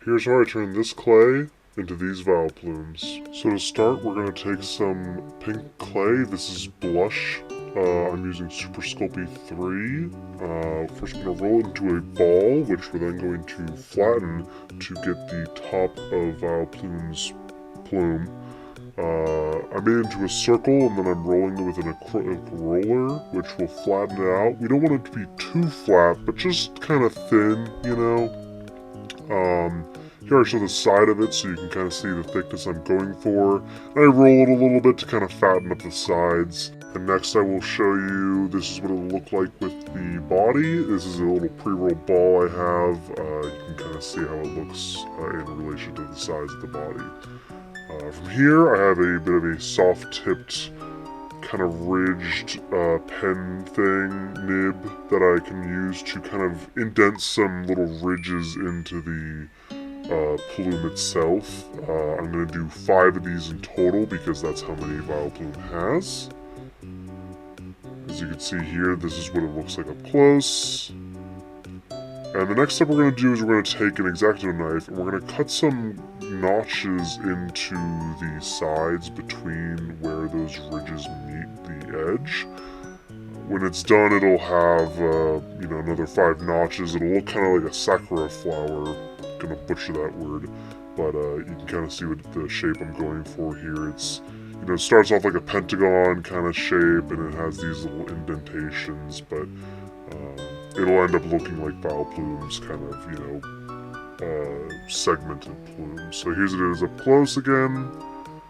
Here's how I turn this clay into these Vileplumes. So to start, we're going to take some pink clay. This is blush. I'm using Super Sculpey 3. First I'm going to roll it into a ball, which we're then going to flatten to get the top of Vileplume's plume. I made it into a circle, and then I'm rolling it with an acrylic roller, which will flatten it out. We don't want it to be too flat, but just kind of thin, you know? Here I show the side of it so you can kind of see the thickness I'm going for. And I roll it a little bit to kind of fatten up the sides. And next I will show you, this is what it'll look like with the body. This is a little pre-rolled ball I have. You can kind of see how it looks in relation to the size of the body. From here I have a bit of a soft-tipped, kind of ridged pen thing, nib, that I can use to kind of indent some little ridges into the plume itself. I'm going to do 5 of these in total because that's how many Vileplume has. As you can see here, this is what it looks like up close. And the next step we're going to do is we're going to take an X-Acto knife and we're going to cut some notches into the sides between where those ridges meet the edge. When it's done, it'll have, another 5 notches. It'll look kind of like a sakura flower. I'm gonna butcher that word, but you can kind of see what the shape I'm going for here. It's, it starts off like a pentagon kind of shape, and it has these little indentations, but it'll end up looking like Vileplume's kind of, segmented plume. So here's it is up close again.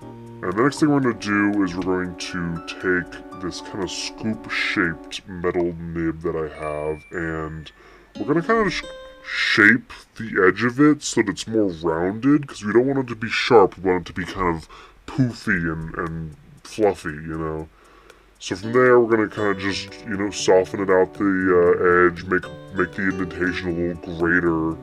And the next thing we're going to do is we're going to take this kind of scoop-shaped metal nib that I have, and we're going to kind of shape the edge of it so that it's more rounded, because we don't want it to be sharp, we want it to be kind of poofy and fluffy, So from there, we're going to kind of just, soften it out the edge, make the indentation a little greater,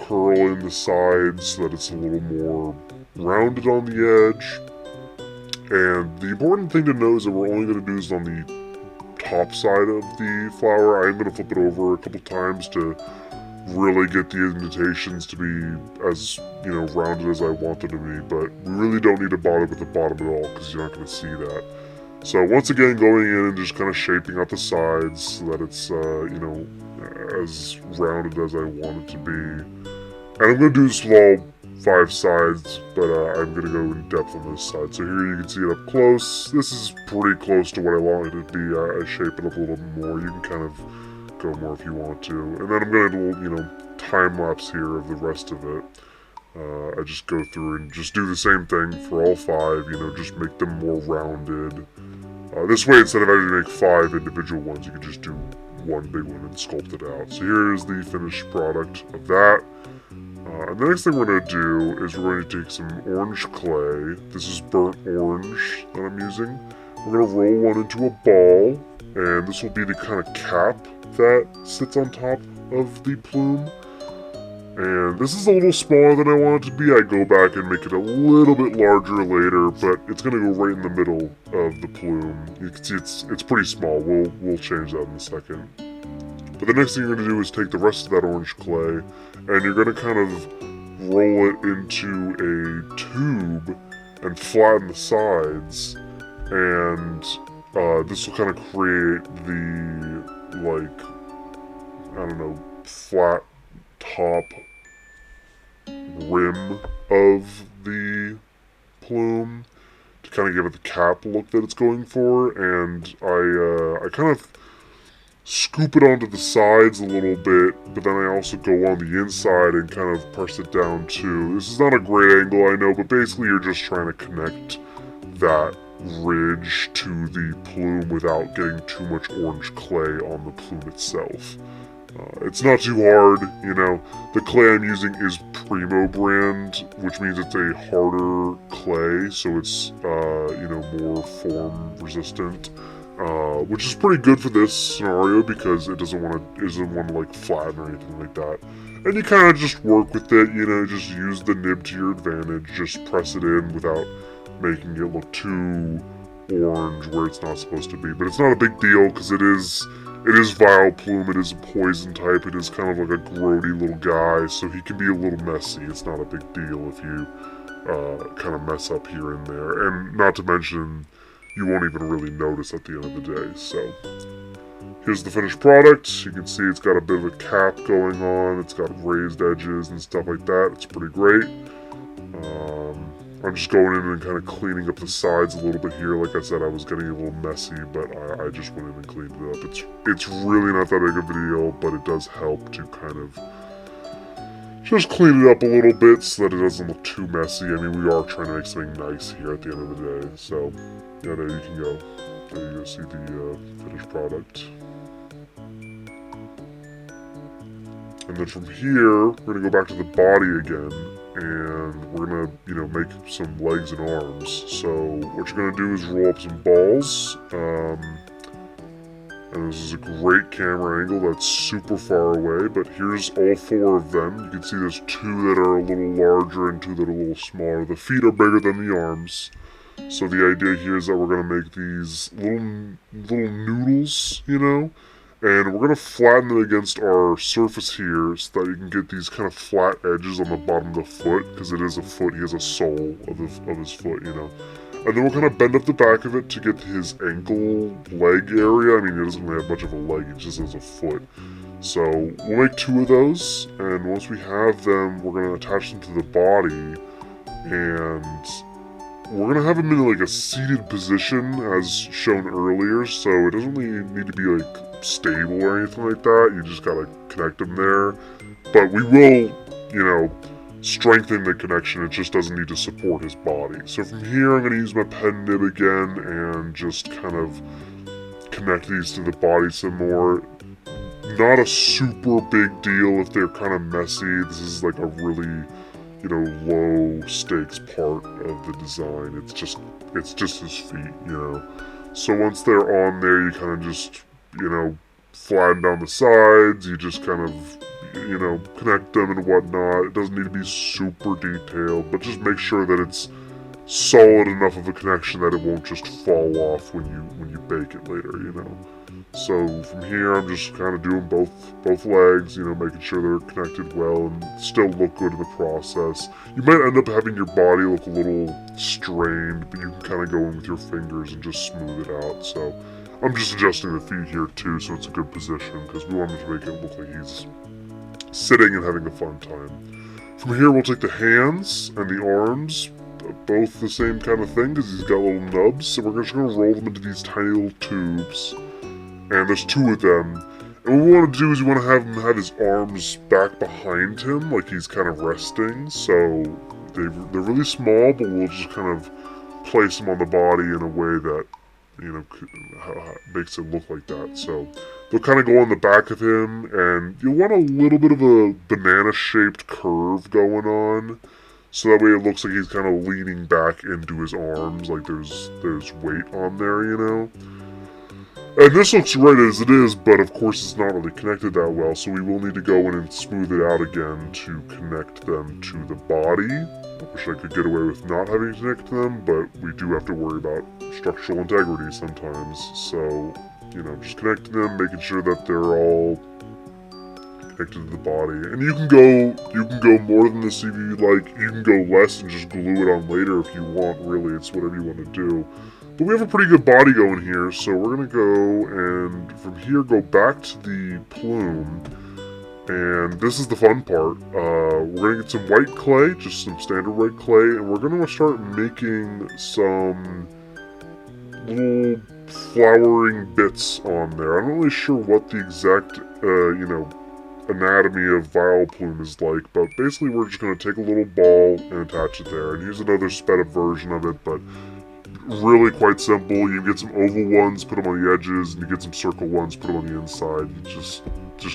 curl in the sides so that it's a little more rounded on the edge. And the important thing to know is that we're only going to do this on the top side of the flower. I'm going to flip it over a couple times to really get the indentations to be as, rounded as I want them to be, but we really don't need to bother with the bottom at all because you're not going to see that. So once again, going in and just kind of shaping out the sides so that it's, as rounded as I want it to be. And I'm going to do this with all 5 sides, but I'm going to go in depth on this side. So here you can see it up close. This is pretty close to what I want it to be. I shape it up a little bit more. You can kind of go more if you want to. And then I'm going to do, time-lapse here of the rest of it. I just go through and just do the same thing for all 5, just make them more rounded. This way, instead of having to make 5 individual ones, you can just do one big one and sculpt it out. So here's the finished product of that. And the next thing we're going to do is we're going to take some orange clay. This is burnt orange that I'm using. We're going to roll one into a ball, and this will be the kind of cap that sits on top of the plume. And this is a little smaller than I want it to be. I go back and make it a little bit larger later, but it's going to go right in the middle of the plume. You can see it's pretty small. We'll change that in a second. But the next thing you're going to do is take the rest of that orange clay, and you're going to kind of roll it into a tube and flatten the sides. And this will kind of create the, flat top rim of the plume to kind of give it the cap look that it's going for. And I kind of scoop it onto the sides a little bit, but then I also go on the inside and kind of press it down too. This is not a great angle, I know, but basically you're just trying to connect that ridge to the plume without getting too much orange clay on the plume itself. It's not too hard, The clay I'm using is Primo brand, which means it's a harder clay, so it's, more form resistant. Which is pretty good for this scenario because it doesn't want to flatten or anything like that. And you kind of just work with it, just use the nib to your advantage, just press it in without making it look too orange where it's not supposed to be. But it's not a big deal because it is Vileplume, it is a poison type, it is kind of like a grody little guy, so he can be a little messy. It's not a big deal if you kind of mess up here and there. And not to mention, you won't even really notice at the end of the day. So here's the finished product. You can see it's got a bit of a cap going on. It's got raised edges and stuff like that. It's pretty great. I'm just going in and kind of cleaning up the sides a little bit here. Like I said, I was getting a little messy, but I just went in and cleaned it up. It's really not that big of a deal, but it does help to kind of just clean it up a little bit so that it doesn't look too messy. I mean, we are trying to make something nice here at the end of the day. So, yeah, there you can go. There you go see the finished product. And then from here, we're going to go back to the body again. And we're gonna, make some legs and arms. So what you're gonna do is roll up some balls. And this is a great camera angle that's super far away, but here's all 4 of them. You can see there's 2 that are a little larger and 2 that are a little smaller. The feet are bigger than the arms. So the idea here is that we're gonna make these little noodles, and we're going to flatten it against our surface here so that you can get these kind of flat edges on the bottom of the foot, because it is a foot. He has a sole of his foot, And then we'll kind of bend up the back of it to get his ankle leg area. I mean, he doesn't really have much of a leg, it just has a foot. So we'll make 2 of those, and once we have them, we're going to attach them to the body, and we're going to have them in like a seated position as shown earlier, so it doesn't really need to be like stable or anything like that. You just gotta connect them there, but we will strengthen the connection. It just doesn't need to support his body. So from here I'm going to use my pen nib again and just kind of connect these to the body some more. Not a super big deal if they're kind of messy. This is like a really low stakes part of the design. It's just his feet, So once they're on there, you kind of just flatten down the sides, you just kind of, connect them and whatnot. It doesn't need to be super detailed, but just make sure that it's solid enough of a connection that it won't just fall off when you bake it later, So from here, I'm just kind of doing both legs, making sure they're connected well and still look good in the process. You might end up having your body look a little strained, but you can kind of go in with your fingers and just smooth it out. So I'm just adjusting the feet here too, so it's a good position, because we want him to make it look like he's sitting and having a fun time. From here, we'll take the hands and the arms, both the same kind of thing, because he's got little nubs, so we're just going to roll them into these tiny little tubes, and there's 2 of them. And what we want to do is we want to have him have his arms back behind him, like he's kind of resting, so they're really small, but we'll just kind of place them on the body in a way that makes it look like that. So they'll kind of go on the back of him, and you'll want a little bit of a banana-shaped curve going on, so that way it looks like he's kind of leaning back into his arms, like there's weight on there, And this looks right as it is, but of course it's not really connected that well, so we will need to go in and smooth it out again to connect them to the body. I wish I could get away with not having to connect them, but we do have to worry about structural integrity sometimes. So, just connecting them, making sure that they're all connected to the body. And you can go more than this if you like. You can go less and just glue it on later if you want, really. It's whatever you want to do. But we have a pretty good body going here, so we're going to go and from here go back to the plume. And this is the fun part. We're going to get some white clay, just some standard white clay, and we're going to start making some little flowering bits on there. I'm not really sure what the exact, anatomy of Vileplume is like, but basically we're just going to take a little ball and attach it there. And here's another sped up version of it, but really quite simple. You get some oval ones, put them on the edges, and you get some circle ones, put them on the inside. You just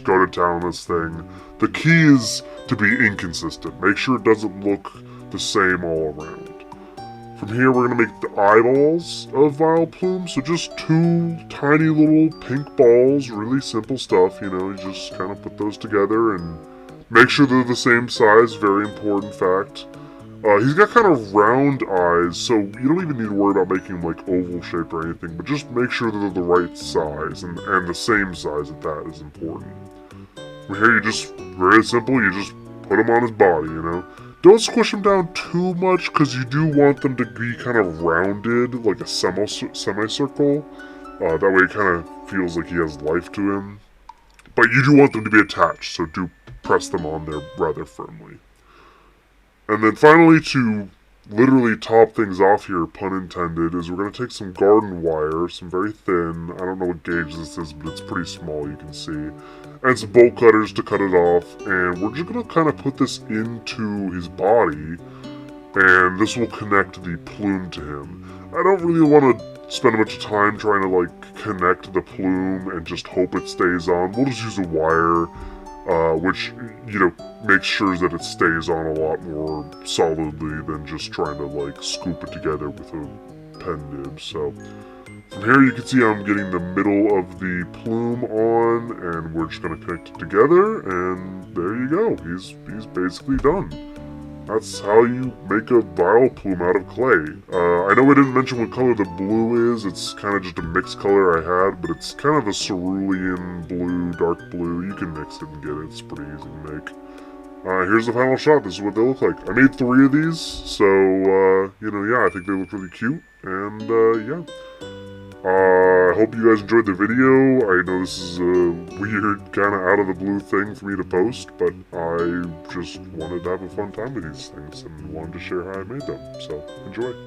go to town on this thing. The key is to be inconsistent. Make sure it doesn't look the same all around. From here, we're going to make the eyeballs of Vileplume. So just 2 tiny little pink balls, really simple stuff, you just kind of put those together and make sure they're the same size, very important fact. He's got kind of round eyes, so you don't even need to worry about making him like oval shaped or anything, but just make sure that they're the right size, and the same size at that is important. Here you just, very simple, you just put him on his body, you know. Don't squish him down too much, because you do want them to be kind of rounded, like a semicircle. That way it kind of feels like he has life to him. But you do want them to be attached, so do press them on there rather firmly. And then finally, to literally top things off here, pun intended, is we're going to take some garden wire, some very thin, I don't know what gauge this is, but it's pretty small, you can see, and some bolt cutters to cut it off, and we're just going to kind of put this into his body, and this will connect the plume to him. I don't really want to spend a bunch of time trying to, like, connect the plume and just hope it stays on. We'll just use a wire, which, you know, makes sure that it stays on a lot more solidly than just trying to, like, scoop it together with a pen nib. So, from here you can see I'm getting the middle of the plume on, and we're just going to connect it together, and there you go. He's basically done. That's how you make a Vileplume out of clay. I know I didn't mention what color the blue is. It's kind of just a mixed color I had, but it's kind of a cerulean blue, dark blue. You can mix it and get it. It's pretty easy to make. Here's the final shot. This is what they look like. I made 3 of these, so, you know, yeah, I think they look really cute. And, yeah. I hope you guys enjoyed the video. I know this is a weird, kind of out of the blue thing for me to post, but I just wanted to have a fun time with these things and wanted to share how I made them. So, enjoy.